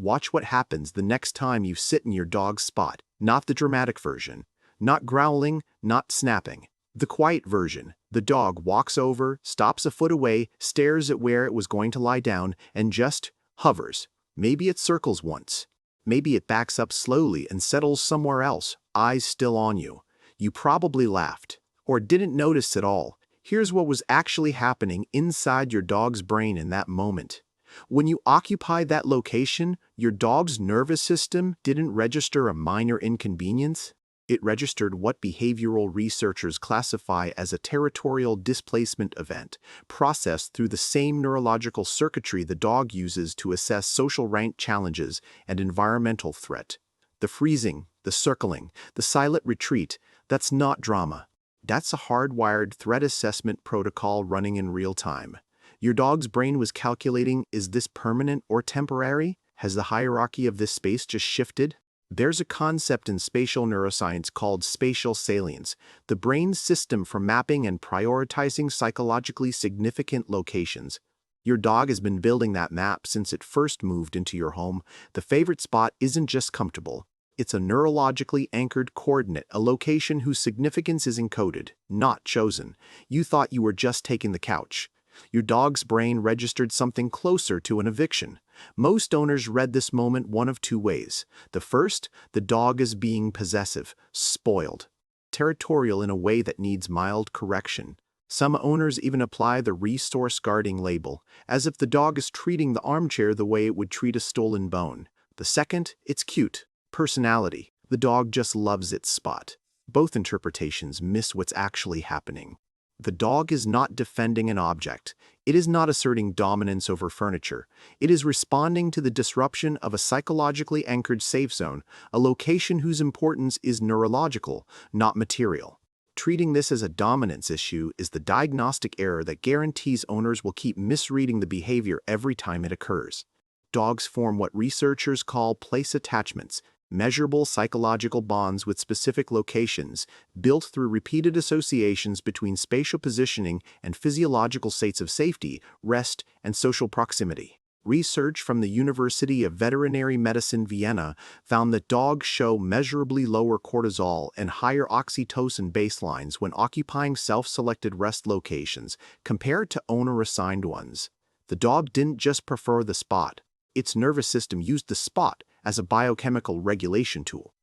Watch what happens the next time you sit in your dog's spot, not the dramatic version. Not growling, not snapping. The quiet version. The dog walks over, stops a foot away, stares at where it was going to lie down, and just hovers. Maybe it circles once. Maybe it backs up slowly and settles somewhere else, eyes still on you. You probably laughed, or didn't notice at all. Here's what was actually happening inside your dog's brain in that moment. When you occupied that location, your dog's nervous system didn't register a minor inconvenience. It registered what behavioral researchers classify as a territorial displacement event, processed through the same neurological circuitry the dog uses to assess social rank challenges and environmental threat. The freezing, the circling, the silent retreat, that's not drama. That's a hardwired threat assessment protocol running in real time. Your dog's brain was calculating, is this permanent or temporary? Has the hierarchy of this space just shifted? There's a concept in spatial neuroscience called spatial salience, the brain's system for mapping and prioritizing psychologically significant locations. Your dog has been building that map since it first moved into your home. The favorite spot isn't just comfortable. It's a neurologically anchored coordinate, a location whose significance is encoded, not chosen. You thought you were just taking the couch. Your dog's brain registered something closer to an eviction. Most owners read this moment one of two ways. The first, the dog is being possessive, spoiled, territorial in a way that needs mild correction. Some owners even apply the resource guarding label, as if the dog is treating the armchair the way it would treat a stolen bone. The second, it's cute, personality. The dog just loves its spot. Both interpretations miss what's actually happening. The dog is not defending an object. It is not asserting dominance over furniture. It is responding to the disruption of a psychologically anchored safe zone, a location whose importance is neurological, not material. Treating this as a dominance issue is the diagnostic error that guarantees owners will keep misreading the behavior every time it occurs. Dogs form what researchers call place attachments, measurable psychological bonds with specific locations, built through repeated associations between spatial positioning and physiological states of safety, rest, and social proximity. Research from the University of Veterinary Medicine Vienna found that dogs show measurably lower cortisol and higher oxytocin baselines when occupying self-selected rest locations compared to owner-assigned ones. The dog didn't just prefer the spot. Its nervous system used the spot as a biochemical regulation tool.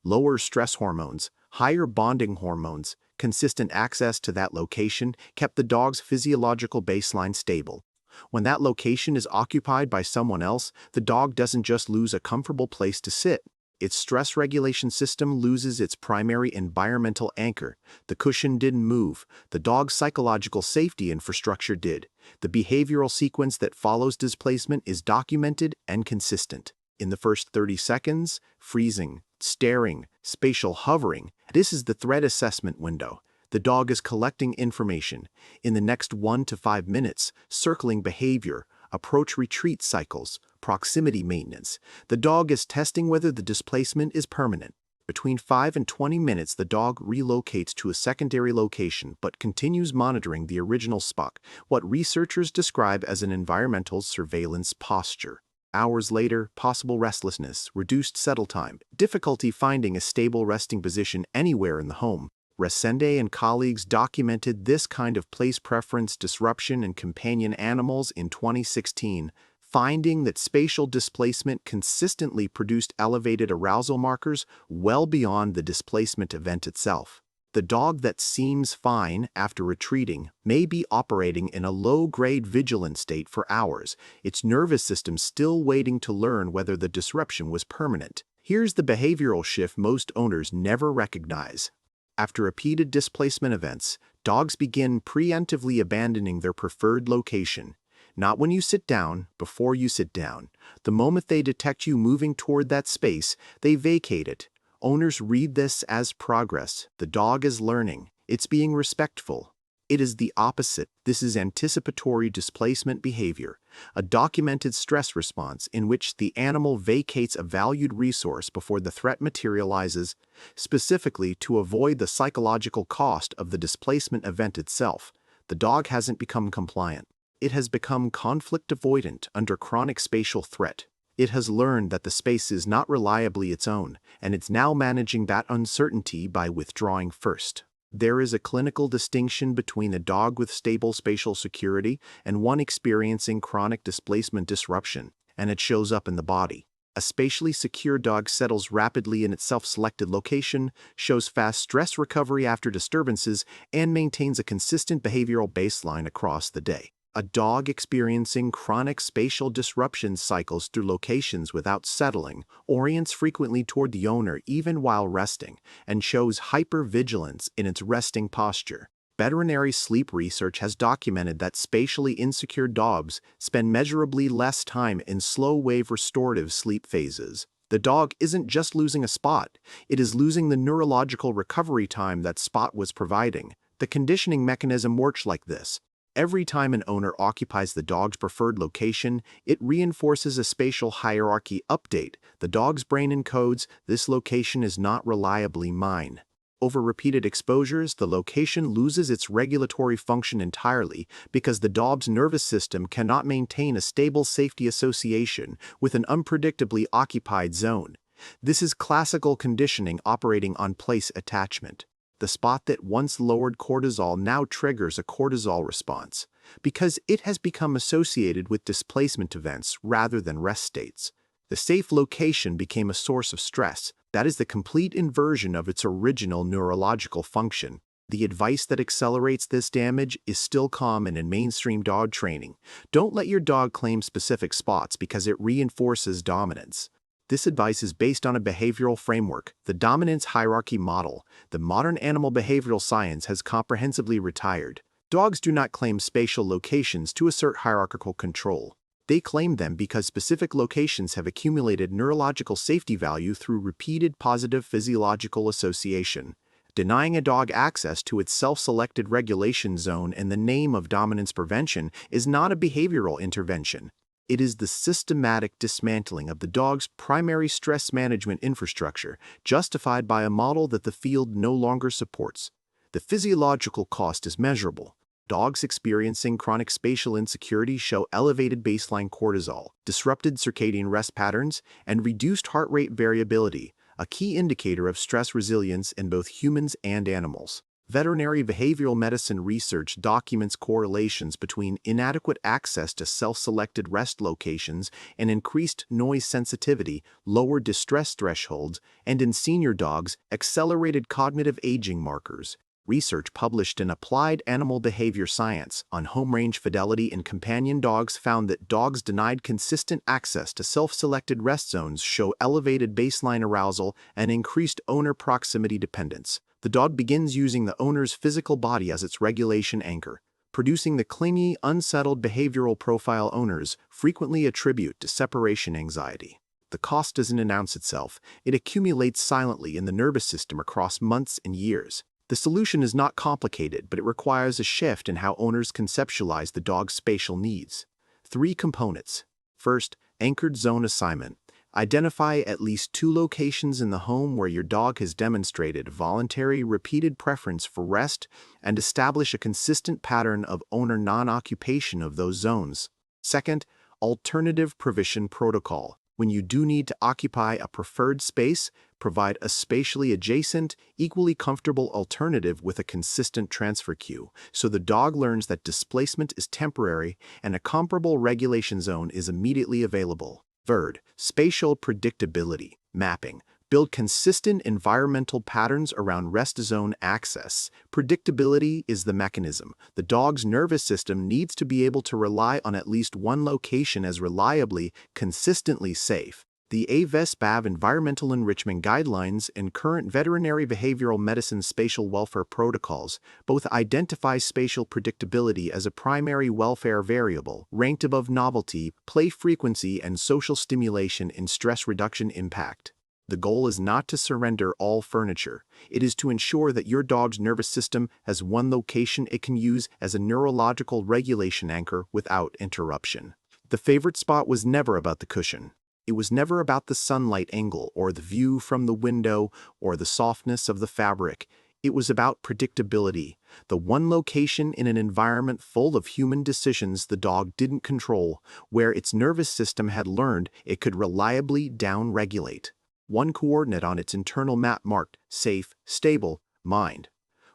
Lower stress hormones, higher bonding hormones, consistent access to that location kept the dog's physiological baseline stable. When that location is occupied by someone else, the dog doesn't just lose a comfortable place to sit. Its stress regulation system loses its primary environmental anchor. The cushion didn't move. The dog's psychological safety infrastructure did. The behavioral sequence that follows displacement is documented and consistent. In the first 30 seconds, freezing, staring, spatial hovering. This is the threat assessment window. The dog is collecting information. In the next 1 to 5 minutes, circling behavior, approach-retreat cycles, proximity maintenance. The dog is testing whether the displacement is permanent. Between 5 and 20 minutes, the dog relocates to a secondary location but continues monitoring the original spot, what researchers describe as an environmental surveillance posture. Hours later, possible restlessness, reduced settle time, difficulty finding a stable resting position anywhere in the home. Resende and colleagues documented this kind of place preference disruption in companion animals in 2016, finding that spatial displacement consistently produced elevated arousal markers well beyond the displacement event itself. The dog that seems fine after retreating may be operating in a low-grade vigilance state for hours, its nervous system still waiting to learn whether the disruption was permanent. Here's the behavioral shift most owners never recognize. After repeated displacement events, dogs begin preemptively abandoning their preferred location. Not when you sit down, before you sit down. The moment they detect you moving toward that space, they vacate it. Owners read this as progress. The dog is learning. It's being respectful. It is the opposite. This is anticipatory displacement behavior, a documented stress response in which the animal vacates a valued resource before the threat materializes, specifically to avoid the psychological cost of the displacement event itself. The dog hasn't become compliant. It has become conflict avoidant under chronic spatial threat. It has learned that the space is not reliably its own, and it's now managing that uncertainty by withdrawing first. There is a clinical distinction between a dog with stable spatial security and one experiencing chronic displacement disruption, and it shows up in the body. A spatially secure dog settles rapidly in its self-selected location, shows fast stress recovery after disturbances, and maintains a consistent behavioral baseline across the day. A dog experiencing chronic spatial disruption cycles through locations without settling, orients frequently toward the owner even while resting, and shows hypervigilance in its resting posture. Veterinary sleep research has documented that spatially insecure dogs spend measurably less time in slow-wave restorative sleep phases. The dog isn't just losing a spot, it is losing the neurological recovery time that spot was providing. The conditioning mechanism works like this. Every time an owner occupies the dog's preferred location, it reinforces a spatial hierarchy update. The dog's brain encodes, "This location is not reliably mine." Over repeated exposures, the location loses its regulatory function entirely because the dog's nervous system cannot maintain a stable safety association with an unpredictably occupied zone. This is classical conditioning operating on place attachment. The spot that once lowered cortisol now triggers a cortisol response because it has become associated with displacement events rather than rest states. The safe location became a source of stress. That is the complete inversion of its original neurological function. The advice that accelerates this damage is still common in mainstream dog training. Don't let your dog claim specific spots because it reinforces dominance. This advice is based on a behavioral framework, the dominance hierarchy model. The modern animal behavioral science has comprehensively retired. Dogs do not claim spatial locations to assert hierarchical control. They claim them because specific locations have accumulated neurological safety value through repeated positive physiological association. Denying a dog access to its self-selected regulation zone in the name of dominance prevention is not a behavioral intervention. It is the systematic dismantling of the dog's primary stress management infrastructure, justified by a model that the field no longer supports. The physiological cost is measurable. Dogs experiencing chronic spatial insecurity show elevated baseline cortisol, disrupted circadian rest patterns, and reduced heart rate variability, a key indicator of stress resilience in both humans and animals. Veterinary behavioral medicine research documents correlations between inadequate access to self-selected rest locations and increased noise sensitivity, lower distress thresholds, and in senior dogs, accelerated cognitive aging markers. Research published in Applied Animal Behavior Science on home range fidelity in companion dogs found that dogs denied consistent access to self-selected rest zones show elevated baseline arousal and increased owner proximity dependence. The dog begins using the owner's physical body as its regulation anchor, producing the clingy, unsettled behavioral profile owners frequently attribute to separation anxiety. The cost doesn't announce itself, it accumulates silently in the nervous system across months and years. The solution is not complicated, but it requires a shift in how owners conceptualize the dog's spatial needs. 3 components. First, anchored zone assignment. Identify at least 2 locations in the home where your dog has demonstrated voluntary, repeated preference for rest and establish a consistent pattern of owner non-occupation of those zones. Second, alternative provision protocol. When you do need to occupy a preferred space, provide a spatially adjacent, equally comfortable alternative with a consistent transfer cue, so the dog learns that displacement is temporary and a comparable regulation zone is immediately available. Third, spatial predictability, mapping. Build consistent environmental patterns around rest zone access. Predictability is the mechanism. The dog's nervous system needs to be able to rely on at least one location as reliably, consistently safe. The AVES-BAV Environmental Enrichment Guidelines and current veterinary behavioral medicine spatial welfare protocols both identify spatial predictability as a primary welfare variable, ranked above novelty, play frequency, and social stimulation in stress reduction impact. The goal is not to surrender all furniture. It is to ensure that your dog's nervous system has one location it can use as a neurological regulation anchor without interruption. The favorite spot was never about the cushion. It was never about the sunlight angle or the view from the window or the softness of the fabric. It was about predictability, the one location in an environment full of human decisions the dog didn't control, where its nervous system had learned it could reliably downregulate. One coordinate on its internal map marked safe, stable, mind.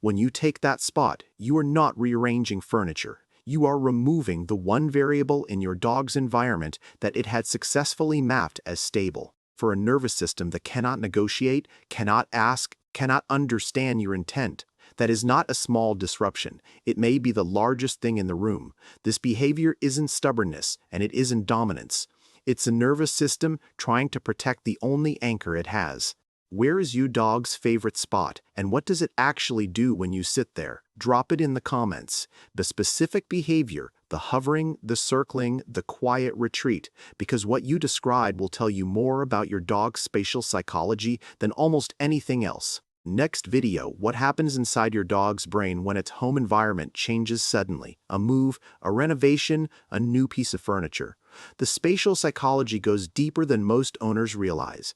When you take that spot, you are not rearranging furniture. You are removing the one variable in your dog's environment that it had successfully mapped as stable. For a nervous system that cannot negotiate, cannot ask, cannot understand your intent, that is not a small disruption. It may be the largest thing in the room. This behavior isn't stubbornness, and it isn't dominance. It's a nervous system trying to protect the only anchor it has. Where is your dog's favorite spot, and what does it actually do when you sit there? Drop it in the comments. The specific behavior, the hovering, the circling, the quiet retreat, because what you describe will tell you more about your dog's spatial psychology than almost anything else. Next video, what happens inside your dog's brain when its home environment changes suddenly? A move, a renovation, a new piece of furniture. The spatial psychology goes deeper than most owners realize.